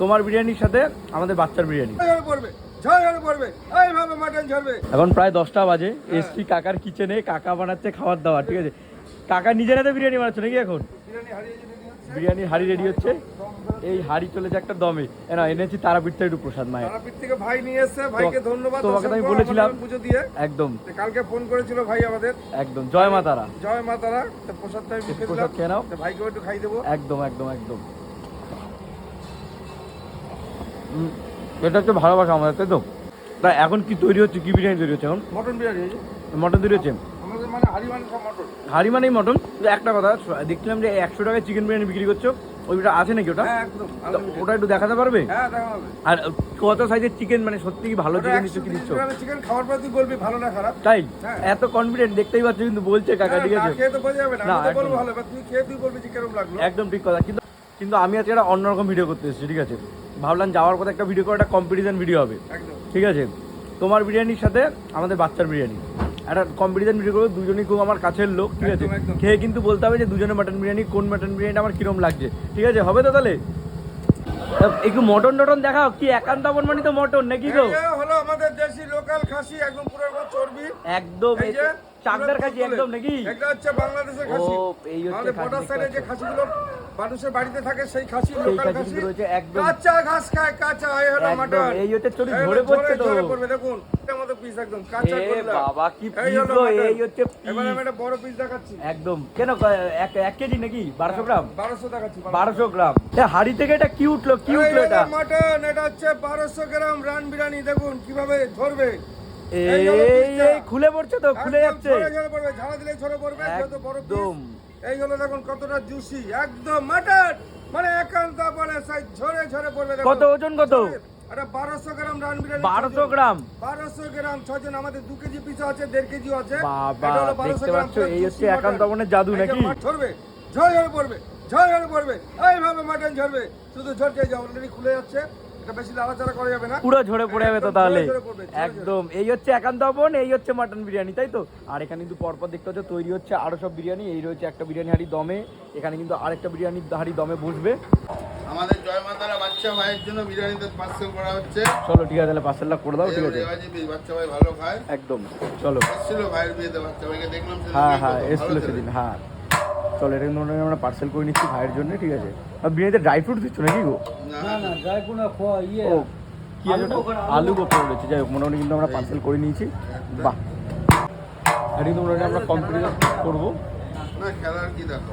তোমার বিরিয়ানির সাথে আমাদের বাচ্চার বিরিয়ানি এখন প্রায় 10টা বাজে। এসছি কাকার কিচেনে, কাকা বানাচ্ছে খাবার দাবার, ঠিক আছে। কাকা নিজের হাতে বিরিয়ানি বানাচ্ছে নাকি? এখন বিরিয়ানির হাড়ি রেডি হচ্ছে। এই হাড়ি চলেছে একটা দমে। না এনেছি তারাপীঠ থেকে একটু প্রসাদ মায়ের। তারাপীঠ থেকে ভাই নিয়ে এসেছে, ভাইকে ধন্যবাদ। তোমাকে আমি বলেছিলাম পুজো দিয়ে একদম, কালকে ফোন করেছিল ভাই আমাদের। একদম জয় মা তারা, জয় মা তারা। তো প্রসাদটা আমি প্রসাদ খেয়ে নাও, ভাইকে একটু খাই দেবো। একদম একদম একদম। এটা হচ্ছে ভালোবাসা আমাদের, তাই তো? তা এখন কি তৈরি হচ্ছে? কি বিরিয়ানি তৈরি হচ্ছে এখন? মটন বিরিয়ানি হয়েছে। মটন তৈরি হচ্ছে আমাদের মানে হাড়ি মানে সব মটন। হাড়ি মানেই মটন। একটা কথা দেখছিলাম যে 100 টাকায় চিকেন বিরিয়ানি বিক্রি করছো, ওইটা আছে নাকি ওটা? হ্যাঁ একদম। ওটা একটু দেখাতে পারবে? হ্যাঁ দেখা হবে। আর কত সাইজের চিকেন, মানে সত্যি কি ভালো চিকেন দিচ্ছ কি দিচ্ছ? চিকেন খাওয়ার পর তুই বলবি ভালো না খারাপ। তাই এত কনফিডেন্ট দেখতেই পাচ্ছ, কিন্তু বলছে কাকা, ঠিক আছে? খেয়ে তো বোঝা যাবে না, আমি তো বলবো ভালো, তুই খেয়ে তুই বলবি যে কেমন লাগলো। একদম ঠিক কথা। কিন্তু আমি আজকে একটা অন্যরকম ভিডিও করতে এসেছি, ঠিক আছে। ভাবলাম যাওয়ার পথে একটা ভিডিও করে একটা কম্পিটিশন ভিডিও হবে, ঠিক আছে। তোমার বিরিয়ানির সাথে আমাদের বাচ্চার বিরিয়ানি, একটা কম্পিটিশন ভিডিও করবো। দুজনেই খুব আমার কাছের লোক, ঠিক আছে। খেয়ে কিন্তু বলতে হবে যে দুজনে মাটন বিরিয়ানি, কোন মাটন বিরিয়ানিটা আমার কিরম লাগছে, ঠিক আছে? হবে তো তাহলে? একটু মটন টটন দেখাও। কি একান্ত মানে তো মটন নাকি গো? হলো আমাদের দেশি লোকাল খাসি, একদম পুরো চর্বি, একদম চাকদার খাসি একদম নাকি? এটা হচ্ছে বাংলাদেশের খাসি। এই হচ্ছে বর্ডার সাইডে যে খাসিগুলো মানুষের বাড়িতে থাকে সেই খাসি, লোকাল খাসি রয়েছে একদম। কাঁচা ঘাস খায়, কাঁচা। এই হলো মাটন। এই হচ্ছে চড়ি ঝরে পড়ছে তো। ঝরে পড়বে দেখুন, এর মতো পিস একদম কাঁচা করলা। বাবা কি পিস গো! এই হচ্ছে পিস। এবারে আমি একটা বড় পিস দেখাচ্ছি একদম। কেন 1 কেজি নাকি? 1200 গ্রাম? 1200 দেখাচ্ছি। 1200 গ্রাম। হাড়ি থেকে এটা কি উঠলো? কি উঠলো এটা? মাটন। এটা হচ্ছে 1200 গ্রাম রান বিরিয়ানি। দেখুন কিভাবে ধরবে। এই খুলে পড়ছে তো, খুলে যাচ্ছে। ঝরে পড়বে, ঝাড়া দিলে ঝরে পড়বে। যত বড় পিস। এই হলো দেখুন কতটা জুসি, একদম মাটন, মানে একান্ত মানে সাইজ ঝরে ঝরে পড়বে। কত ওজন? কত? এটা 1200 গ্রাম রান বিরিয়ানি। 1200 গ্রাম? 1200 গ্রাম 6 জন। আমাদের 2 কেজি পিস আছে, 1.5 কেজি আছে। বাবা দেখতে পাচ্ছ, এই হচ্ছে একান্ত মানে জাদু নাকি? ঝরবে, ঝরে পড়বে, ঝরে পড়বে। এইভাবে মাটন ঝরবে, শুধু ঝরতে যাও। অলরেডি খুলে যাচ্ছে, এটা বেশি লাড়াচাড়া করা যাবে না, পুরো ঝরে পড়ে যাবে তো তাহলে। একদম। এই হচ্ছে একান্ত আপন, এই হচ্ছে মাটন বিরিয়ানি, তাই তো? আর এখানে কিন্তু পরপর দেখতে হচ্ছে তৈরি হচ্ছে আরো সব বিরিয়ানি। এই রয়েছে একটা বিরিয়ানি হাড়ি দমে, এখানে কিন্তু আরেকটা বিরিয়ানি হাড়ি দমে বসবে। আমাদের জয় মাতারা বাচ্চা ভাইয়ের জন্য বিরিয়ানিতে পার্সেল করা হচ্ছে। চলো ঠিক আছে, তাহলে পার্সেলটা করে দাও, ঠিক আছে? বাচ্চা ভাই ভালো খায় একদম। চলো। এসেছিল ভাইয়ের বিয়েতে, বাচ্চা ভাইকে দেখলাম। হ্যাঁ এসেছিল সেদিন। হ্যাঁ চলো, এটা কিন্তু আমরা পার্সেল করে নিচ্ছি ভাইয়ের জন্য, ঠিক আছে। আর বিরিয়ানিতে ড্রাই ফ্রুট দিচ্ছ নাকি গো? না ড্রাই ফ্রুট না, ও কি আছে ওটা? আলু গোপর রয়েছে। যাই হোক, মোটামুটি কিন্তু আমরা পার্সেল করে নিয়েছি। বাহ, এটা কিন্তু মোটামুটি আমরা কমপ্লিট করবো। না খেলার কি দেখো